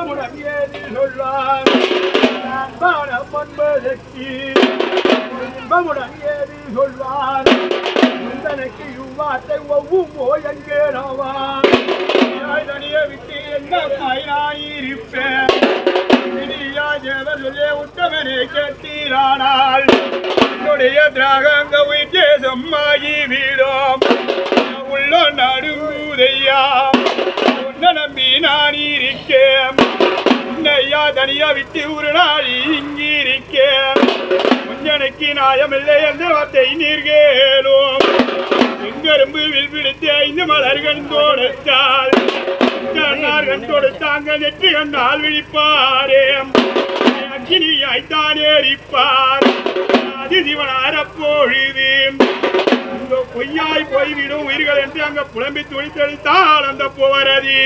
இன்பமுடன் ஏறி சொல்வார் பண்பதற்கு இன்பமுடன் ஏறி சொல்வார் தனக்கு இவ்வாற்றை ஒவ்வொரு என்கிறாவார் தனிய விட்டு என்ன நான் இருப்பேன் சொல்லி உத்தமனை கேட்டீரானால் என்னுடைய திராகங்க உயிர்த்தே சம்மாயி வீடும் உள்ள நடுங்குதையா உன்னை நம்பி நான் இருக்கேன் உன்னையா தனியா விட்டு ஒரு நாள் இங்கிருக்கேன் கொஞ்சனுக்கு நியாயமில்லை என்ற வார்த்தை நீர் கேளும் எங்கரும்பு வில் பிடித்து 5 மலர்கள் தோடுத்தால் கண் கொடுத்தாங்க நெற்றி கண்ணால் விழிப்பாரே அக்கினியாய்த்தான் எரிப்பார் அது சிவனார் அப்பொழுது பொய்யாய் போய்விடும் உயிர்கள் என்று அங்க புலம்பி துணித்தெடுத்தால் அந்த போவரதி